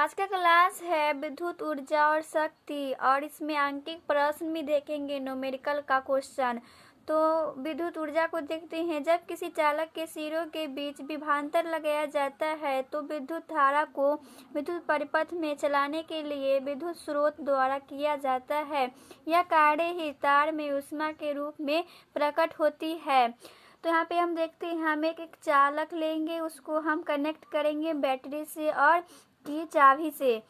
आज का क्लास है विद्युत ऊर्जा और शक्ति और इसमें अंकित प्रश्न भी देखेंगे, न्यूमेरिकल का क्वेश्चन। तो विद्युत ऊर्जा को देखते हैं। जब किसी चालक के सिरों के बीच विभवांतर लगाया जाता है तो विद्युत धारा को विद्युत परिपथ में चलाने के लिए विद्युत स्रोत द्वारा किया जाता है। यह कार्य ही तार में ऊष्मा के रूप में प्रकट होती है। तो यहाँ पे हम देखते हैं, हम एक चालक लेंगे, उसको हम कनेक्ट करेंगे बैटरी से और की चाबी से।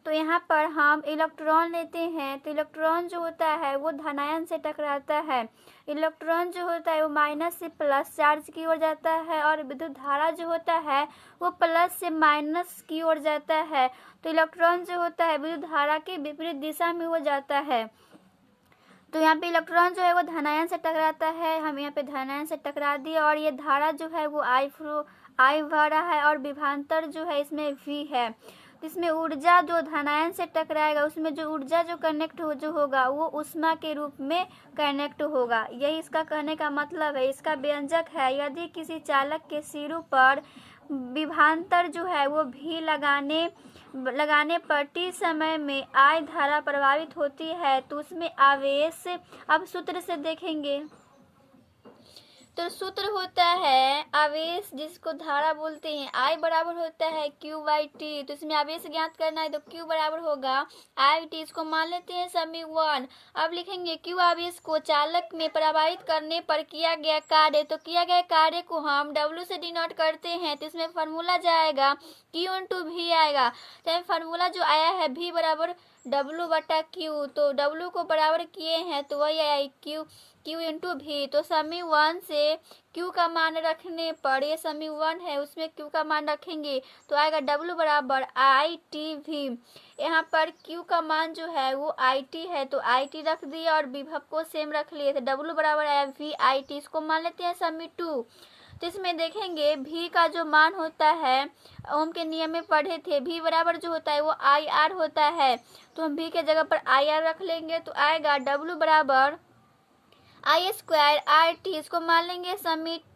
तो यहाँ पर हम इलेक्ट्रॉन लेते हैं, तो इलेक्ट्रॉन जो होता है वो धनायन से टकराता है। इलेक्ट्रॉन जो होता है वो माइनस से प्लस चार्ज की ओर जाता है और विद्युत धारा जो होता है वो प्लस से माइनस की ओर जाता है। तो इलेक्ट्रॉन जो होता है विद्युत धारा के विपरीत दिशा में हो जाता है। तो यहाँ पे इलेक्ट्रॉन जो है वो धनायन से टकराता है। हम यहाँ पे धनायन से टकरा दिए और ये धारा जो है वो आई बह रहा है और विभवांतर जो है इसमें V है। तो इसमें ऊर्जा जो धनायन से टकराएगा उसमें जो ऊर्जा जो कनेक्ट होगा वो ऊष्मा के रूप में कनेक्ट होगा। यही इसका कहने का मतलब है। इसका व्यंजक है, यदि किसी चालक के सिरों पर विभवांतर जो है वो V लगाने पर T समय में I धारा प्रभावित होती है तो उसमें आवेश, अब सूत्र से देखेंगे तो सूत्र होता है आवेश जिसको धारा बोलते हैं, I बराबर होता है Q/T। तो इसमें आवेश ज्ञात करना है तो Q बराबर होगा I/T। इसको मान लेते हैं समीकरण। अब लिखेंगे Q आवेश को चालक में प्रभावित करने पर किया गया कार्य। तो किया गया कार्य को हम W से डिनोट करते हैं तो इसमें फार्मूला जाएगा Q/V आएगा। तो फार्मूला जो आया है V बराबर W/Q, तो W को बराबर किए हैं तो वही आया Q/V। तो समीकरण से Q का मान रखने पर, ये समीकरण है उसमें Q का मान रखेंगे तो आएगा W बराबर ITV। यहाँ पर Q का मान जो है वो IT है तो IT रख दिए और विभव को सेम रख लिए थे। W बराबर आया VIT। इसको मान लेते हैं समीकरण 2। तो इसमें देखेंगे V का जो मान होता है, ओम के नियम में पढ़े थे, V बराबर जो होता है वो IR होता है। तो हम V के जगह पर IR रख लेंगे तो आएगा W बराबर I² RT। इसको मान लेंगे समीकरण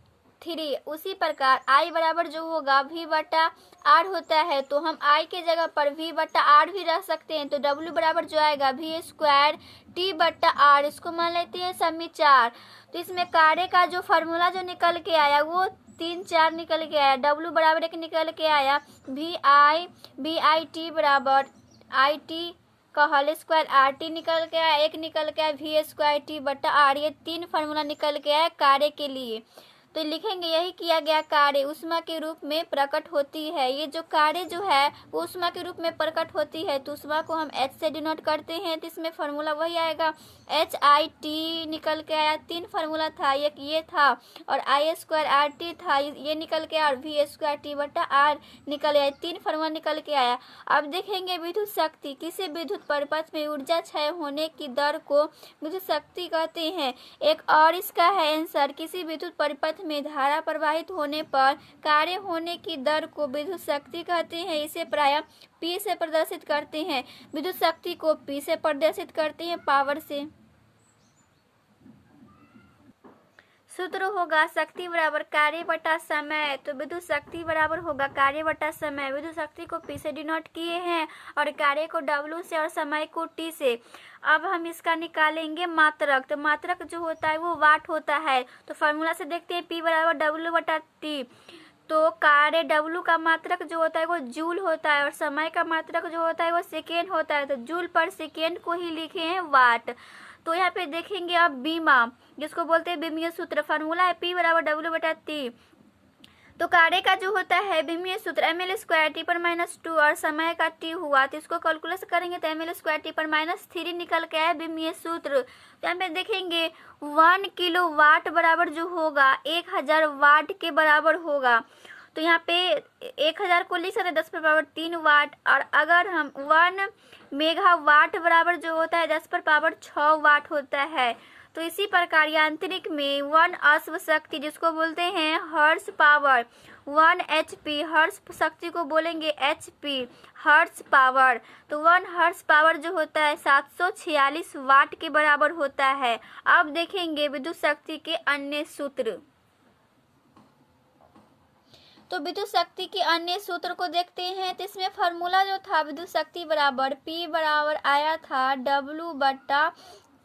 3। उसी प्रकार I बराबर जो होगा V/R होता है तो हम I के जगह पर V/R भी रख सकते हैं। तो W बराबर जो आएगा V² T/R। इसको मान लेते हैं समीकरण 4। तो इसमें कार्य का जो फार्मूला जो निकल के आया वो 3 4 निकल के आया। W बराबर एक निकल के आया VIT बराबर IT का होल स्क्वायर RT निकल के आया, एक निकल के आया V² T/R। ये 3 फार्मूला निकल के आया कार्य के लिए। तो लिखेंगे यही किया गया कार्य ऊष्मा के रूप में प्रकट होती है। ये जो कार्य जो है वो ऊष्मा के रूप में प्रकट होती है तो ऊष्मा को हम H से डिनोट करते हैं। तो इसमें फार्मूला वही आएगा HIT निकल के आया। 3 फार्मूला था, एक ये था और I² RT था, ये निकल के और V² T/R निकल आया। 3 फार्मूला निकल के आया। अब देखेंगे विद्युत शक्ति। किसी विद्युत परिपथ में ऊर्जा क्षय होने की दर को विद्युत शक्ति कहते हैं। एक और इसका है आंसर, किसी विद्युत परिपथ में धारा प्रवाहित होने पर कार्य होने की दर को विद्युत शक्ति कहते हैं। इसे प्रायः P से प्रदर्शित करते हैं। विद्युत शक्ति को P से प्रदर्शित करते हैं पावर से। सूत्र होगा शक्ति बराबर कार्य बटा समय। तो विद्युत शक्ति बराबर होगा कार्य बटा समय। विद्युत शक्ति को P से डिनोट किए हैं और कार्य को W से और समय को T से। अब हम इसका निकालेंगे मात्रक। तो मात्रक जो होता है वो वाट होता है। तो फार्मूला से देखते हैं P बराबर W/T। तो कार्य W का मात्रक जो होता है वो जूल होता है और समय का मात्रक जो होता है वो सेकेंड होता है। तो जूल पर सेकेंड को ही लिखे हैं वाट। तो यहाँ पे देखेंगे अब बीमा, जिसको बोलते हैं बीमीय सूत्र। फार्मूला है P बराबर W/T। तो कार्य का जो होता है बीमीय सूत्र mL² T/-2 और समय का T हुआ तो इसको कैलकुलेट करेंगे तो mL² T/-3 निकल के आया बीमीय सूत्र। तो यहाँ पे देखेंगे 1 किलोवाट बराबर जो होगा 1000 वाट के बराबर होगा। तो यहाँ पे 1000 को लिख सकते 10⁻³ वाट। और अगर हम 1 मेगावाट बराबर जो होता है 10⁻6 वाट होता है। तो इसी प्रकार यांत्रिक में 1 अश्व शक्ति जिसको बोलते हैं हॉर्स पावर, 1 HP हॉर्स शक्ति को बोलेंगे HP हॉर्स पावर। तो 1 हॉर्स पावर जो होता है 746 वाट के बराबर होता है। अब देखेंगे विद्युत शक्ति के अन्य सूत्र। तो विद्युत शक्ति के अन्य सूत्र को देखते हैं। तो इसमें फार्मूला जो था विद्युत शक्ति बराबर P बराबर आया था W बटा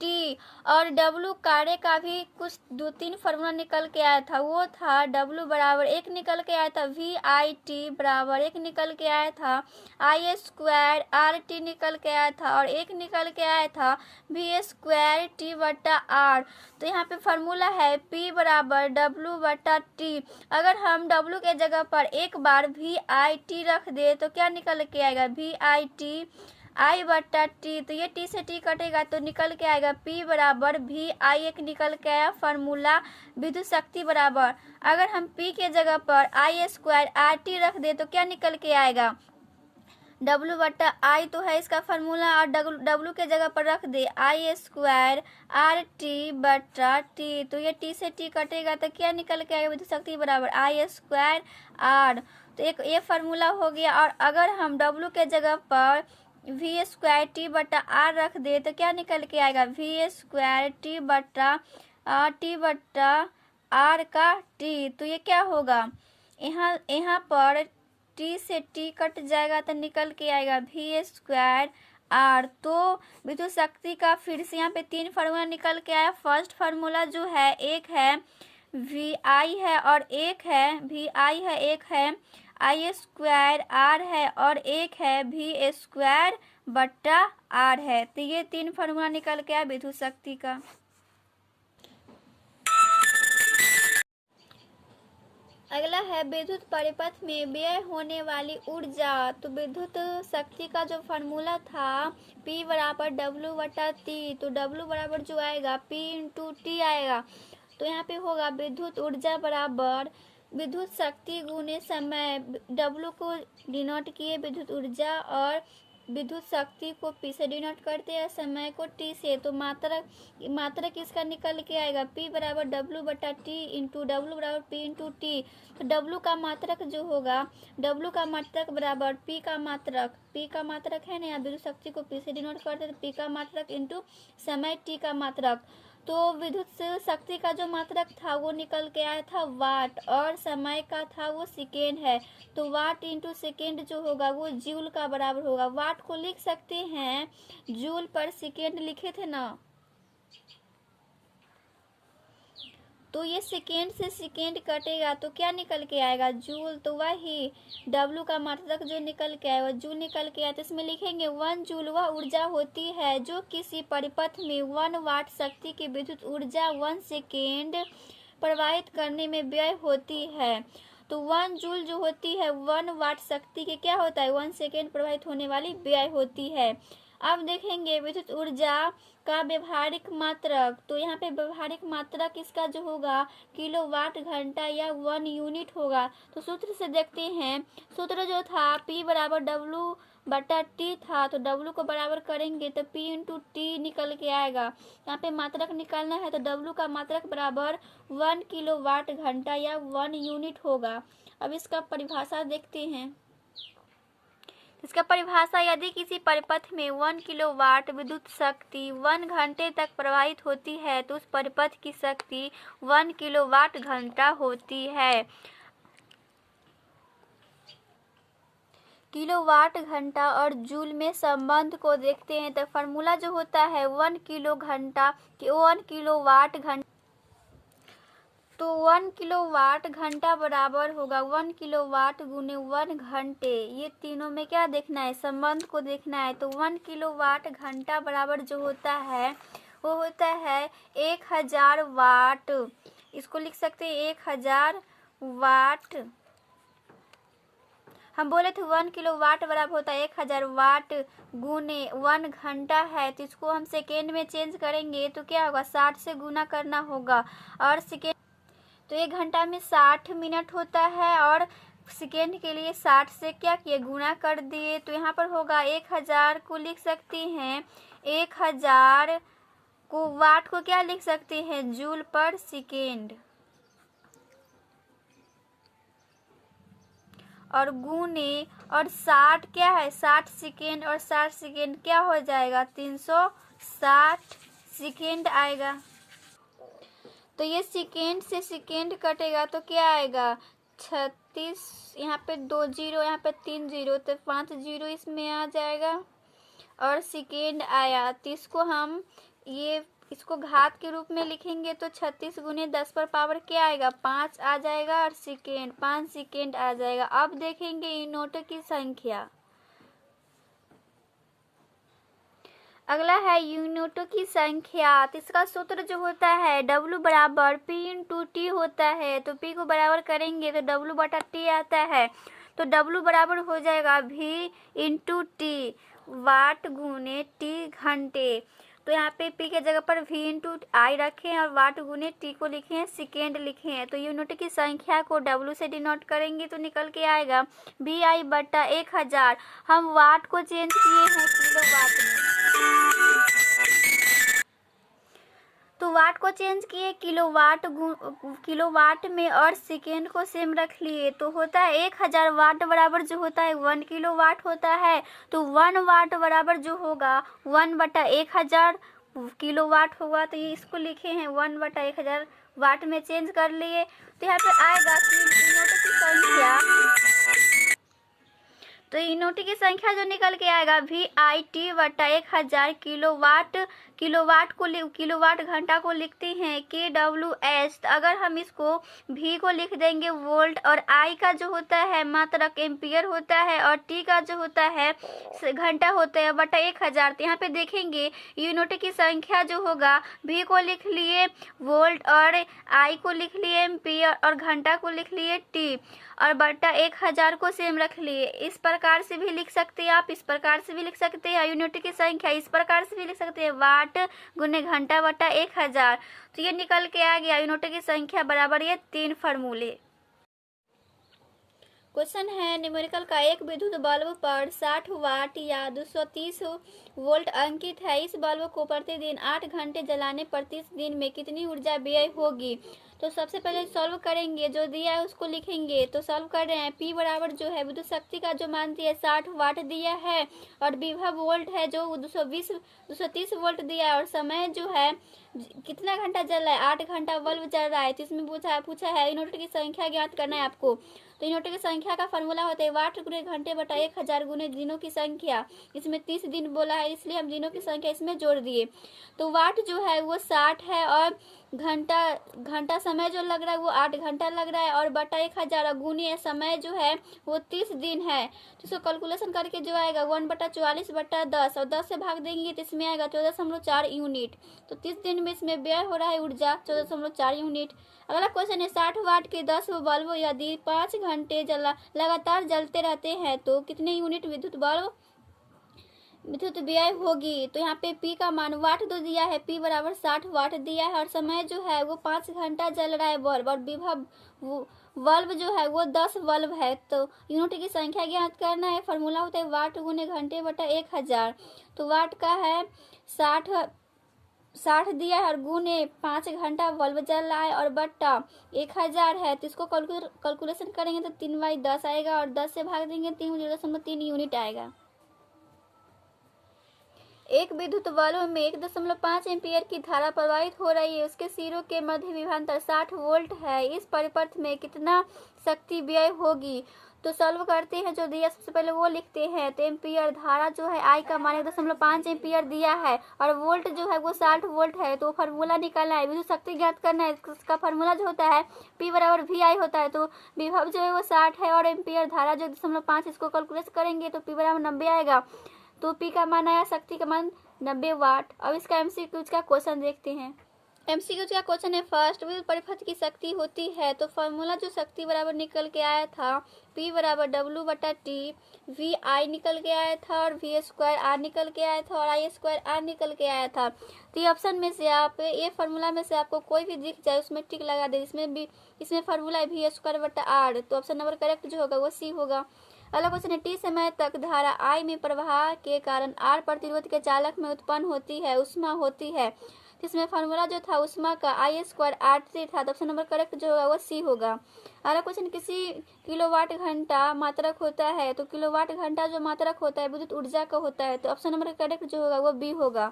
T, और W कार्य का भी कुछ 2-3 फार्मूला निकल के आया था। वो था W बराबर एक निकल के आया था VIT बराबर एक निकल के आया था I स्क्वायर RT निकल के आया था, और एक निकल के आया था V स्क्वायर T बटा R। तो यहाँ पे फार्मूला है P बराबर W बटा T। अगर हम W के जगह पर एक बार VIT रख दे तो क्या निकल के आएगा VIT I बटा T। तो ये T से T कटेगा तो निकल के आएगा P बराबर VI, एक निकल के आया फार्मूला विद्युत शक्ति बराबर। अगर हम P के जगह पर I स्क्वायर RT रख दे तो क्या निकल के आएगा W बटा I तो है इसका फार्मूला, और W के जगह पर रख दे I स्क्वायर RT बटा T। तो ये T से T कटेगा तो क्या निकल के आएगा विद्युत शक्ति बराबर I स्क्वायर R। तो एक ये फार्मूला हो गया। और अगर हम W के जगह पर V स्क्वायर T बटा R रख दे तो क्या निकल के आएगा V स्क्वायर T बटा R का T। तो ये क्या होगा, यहाँ पर T से T कट जाएगा तो निकल के आएगा V स्क्वायर R। तो विद्युत शक्ति का फिर से यहाँ पे 3 फार्मूला निकल के आया। फर्स्ट फार्मूला जो है एक है VI है और एक है VI है, एक है I स्क्वायर R है और एक है V स्क्वायर बटा R है। तो ये 3 फार्मूला निकल के आया विद्युत शक्ति का। अगला है विद्युत परिपथ में व्यय होने वाली ऊर्जा। तो विद्युत शक्ति का जो फार्मूला था P बराबर W बटा T, तो W बराबर जो आएगा P इंटू T आएगा। तो यहाँ पे होगा विद्युत ऊर्जा बराबर विद्युत शक्ति गुने समय। W को डिनोट किए विद्युत ऊर्जा, और विद्युत शक्ति को P से डिनोट करते हैं, समय को T से। तो मात्रक इसका निकल के आएगा P बराबर W बटा T इंटू W बराबर P इंटू T। तो W का मात्रक जो होगा, W का मात्रक बराबर P का मात्रक है ना, यहाँ विद्युत शक्ति को P से डिनोट करते हैं तो P का मात्रक इंटू समय T का मात्रक। तो विद्युत शक्ति का जो मात्रक था वो निकल के आया था वाट, और समय का था वो सेकेंड है। तो वाट इंटू सेकेंड जो होगा वो जूल का बराबर होगा। वाट को लिख सकते हैं जूल पर सेकेंड लिखे थे ना, तो ये सेकेंड से सेकेंड कटेगा तो क्या निकल के आएगा जूल। तो वही W का मात्रक जो निकल के आएगा जूल निकल के आया। तो इसमें लिखेंगे 1 जूल वह ऊर्जा होती है जो किसी परिपथ में 1 वाट शक्ति की विद्युत ऊर्जा 1 सेकेंड प्रवाहित करने में व्यय होती है। तो 1 जूल जो होती है 1 वाट शक्ति के क्या होता है 1 सेकेंड प्रवाहित होने वाली व्यय होती है। अब देखेंगे विद्युत ऊर्जा का व्यवहारिक मात्रक। तो यहाँ पे व्यवहारिक मात्रक इसका जो होगा किलोवाट घंटा या 1 यूनिट होगा। तो सूत्र से देखते हैं, सूत्र जो था P बराबर W बटा T था, तो W को बराबर करेंगे तो P इंटू T निकल के आएगा। यहाँ पे मात्रक निकालना है तो W का मात्रक बराबर 1 किलोवाट घंटा या 1 यूनिट होगा। अब इसका परिभाषा देखते हैं। इसका परिभाषा, यदि किसी परिपथ में 1 किलोवाट विद्युत शक्ति 1 घंटे तक प्रवाहित होती है तो उस परिपथ की शक्ति 1 किलोवाट घंटा होती है। किलोवाट घंटा और जूल में संबंध को देखते हैं। तो फार्मूला जो होता है 1 किलोवाट घंटा, तो 1 किलोवाट घंटा बराबर होगा 1 किलोवाट गुने 1 घंटे। ये तीनों में क्या देखना है, संबंध को देखना है। तो 1 किलोवाट घंटा बराबर जो होता है वो होता है 1000 वाट। इसको लिख सकते हैं 1000 वाट। हम बोले थे 1 किलोवाट बराबर होता है 1000 वाट गुने 1 घंटा है, तो इसको हम सेकेंड में चेंज करेंगे तो क्या होगा 60 से गुना करना होगा, और सेकेंड तो 1 घंटा में 60 मिनट होता है, और सेकेंड के लिए 60 से क्या किए गुना कर दिए। तो यहाँ पर होगा 1000 को लिख सकते हैं 1000 को वाट को क्या लिख सकते हैं जूल पर सेकेंड, और गुने और 60 क्या है 60 सेकेंड, और 60 सेकेंड क्या हो जाएगा 360 सेकेंड आएगा। तो ये सेकेंड से सेकेंड कटेगा तो क्या आएगा 36 36, यहाँ पे 2 जीरो, यहाँ पे 3 जीरो, तो 5 जीरो इसमें आ जाएगा और सेकेंड आया। तो इसको हम इसको घात के रूप में लिखेंगे तो 36 गुने 10 पर पावर क्या आएगा, 5 आ जाएगा और सेकेंड 5 सेकेंड आ जाएगा। अब देखेंगे यूनिटों की संख्या। अगला है यूनिटों की संख्या। तो इसका सूत्र जो होता है W बराबर P इंटू टी होता है। तो P को बराबर करेंगे तो W बटा T आता है। तो W बराबर हो जाएगा V इंटू टी, वाट गुने T घंटे। तो यहाँ पे P के जगह पर V इंटू आई रखें और वाट गुने T को लिखे हैं, सेकेंड लिखे हैं। तो यूनिट की संख्या को W से डिनोट करेंगे तो निकल के आएगा VI बटा 1000। हम वाट को चेंज किए हैं किलोवाट में, तो वाट को चेंज किए किलोवाट में और सेकेंड को सेम रख लिए। तो होता है 1000 वाट बराबर जो होता है 1 किलोवाट होता है। तो 1 वाट बराबर जो होगा 1 बटा 1000 किलोवाट होगा। तो ये इसको लिखे हैं 1 बटा 1000 वाट में चेंज कर लिए। तो यहाँ पे आएगा कि यूनिट की संख्या, तो यूनिट की संख्या जो निकल के आएगा VIT बटा 1000 किलोवाट घंटा को लिखते हैं KWS। तो अगर हम इसको V को लिख देंगे वोल्ट और I का जो होता है मात्रक एम्पियर होता है और T का जो होता है घंटा होता है बटा 1000। तो यहाँ पे देखेंगे यूनिट की संख्या जो होगा V को लिख लिए वोल्ट और I को लिख लिए एम्पियर और घंटा को लिख लिए T और बटा 1000 को सेम रख लिए। इस प्रकार से भी लिख सकते हैं आप, इस प्रकार से भी लिख सकते हैं। यूनिट की संख्या इस प्रकार से भी लिख सकते हैं, वाट गुने घंटा बटा 1000। तो ये निकल के आ गया यूनिट की संख्या बराबर ये 3 फार्मूले। क्वेश्चन है न्यूमेरिकल का एक विद्युत बल्ब पर 60 वाट या 230 वोल्ट अंकित है। इस बल्ब को प्रतिदिन 8 घंटे जलाने पर 30 दिन में कितनी ऊर्जा व्यय होगी। तो सबसे पहले सॉल्व करेंगे, जो दिया है उसको लिखेंगे। तो सॉल्व कर रहे हैं, P बराबर जो है विद्युत शक्ति का जो मान दिया है 60 वाट दिया है और विभव वोल्ट है जो 230 वोल्ट दिया है और समय जो है कितना घंटा जल रहा है, 8 घंटा बल्ब जल रहा है। तो इसमें पूछा है यूनिट की संख्या ज्ञात करना है आपको। तो यूनिट की संख्या का फॉर्मूला होता है वाट गुने घंटे बटा 1000 गुने दिनों की संख्या। इसमें 30 दिन बोला है इसलिए हम दिनों की संख्या इसमें जोड़ दिए। तो वाट जो है वो 60 है और घंटा समय जो लग रहा है वो 8 घंटा लग रहा है और बटा 1000 और गुने समय जो है वो 30 दिन है। तो इसको कैलकुलेशन करके जो आएगा 1 बटा 44 बटा 10 और 10 से भाग देंगे तो इसमें आएगा 14.4 यूनिट। तो 30 दिन में इसमें व्यय हो रहा है ऊर्जा 14.4 यूनिट। अगला क्वेश्चन है 60 वाट के 10 बल्ब यदि 5 घंटे लगातार जलते रहते हैं तो कितने यूनिट विद्युत व्यय होगी। तो यहाँ पे P का मान वाट दो दिया है, P बराबर 60 वाट दिया है और समय जो है वो 5 घंटा जल रहा है बल्ब और विभव बल्ब जो है वो 10 बल्ब है। तो यूनिट की संख्या ज्ञात करना है, फॉर्मूला होता है वाट गुने घंटे बटा 1000। तो वाट का है 60 दिया है और गुने 5 घंटा बल्ब जल रहा है और बट्टा 1000 है। तो इसको कैलकुलेशन करेंगे तो 3/10 आएगा और 10 से भाग देंगे 3 यूनिट आएगा। एक विद्युत बल्ब में 1.5 एम्पियर की धारा प्रवाहित हो रही है। उसके सिरों के मध्य विभवांतर 60 वोल्ट है। इस परिपथ में कितना शक्ति व्यय होगी। तो सॉल्व करते हैं, जो दिया सबसे पहले वो लिखते हैं। तो एम्पियर धारा जो है I का मान 1.5 एम्पियर दिया है और वोल्ट जो है वो 60 वोल्ट है। तो फार्मूला निकालना है, विद्युत शक्ति ज्ञात करना है। इसका फार्मूला जो होता है P बराबर VI होता है। तो विभव जो है वो 60 है और एम्पियर धारा जो 1.5, इसको कैलकुलेट करेंगे तो P बराबर 90 आएगा। तो P का मान आया, शक्ति का मान 90 वाट। अब इसका MCQ का क्वेश्चन देखते हैं। MCQ का क्वेश्चन है फर्स्ट, विद्युत परिपथ की शक्ति होती है। तो फॉर्मूला जो शक्ति बराबर निकल के आया था P बराबर W बटा T, VI निकल के आया था और V² R निकल के आया था और I² R निकल के आया था। तो ये ऑप्शन में से आप ये फार्मूला में से आपको कोई भी दिख जाए उसमें टिक लगा दे। इसमें फार्मूला है V² बटा R। तो ऑप्शन नंबर करेक्ट जो होगा वो C होगा। अगला क्वेश्चन है, T समय तक धारा I में प्रवाह के कारण R प्रतिरोध के चालक में उत्पन्न होती है उष्मा होती है। इसमें फार्मूला जो था उष्मा का I² R3 था। तो ऑप्शन नंबर करेक्ट जो होगा वो C होगा। अगला क्वेश्चन, किसी किलोवाट घंटा मात्रक होता है। तो किलोवाट घंटा जो मात्रक होता है विद्युत ऊर्जा का होता है। तो ऑप्शन नंबर करेक्ट जो होगा वो B होगा।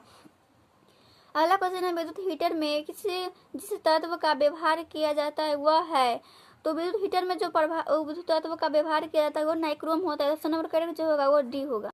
अगला क्वेश्चन है, विद्युत हीटर में जिस तत्व का व्यवहार किया जाता है वह है। तो विद्युत हीटर में जो विद्युत तत्व का व्यवहार किया जाता है वो नाइक्रोम होता है। तो ऑप्शन नंबर करेक्ट जो होगा वो डी होगा।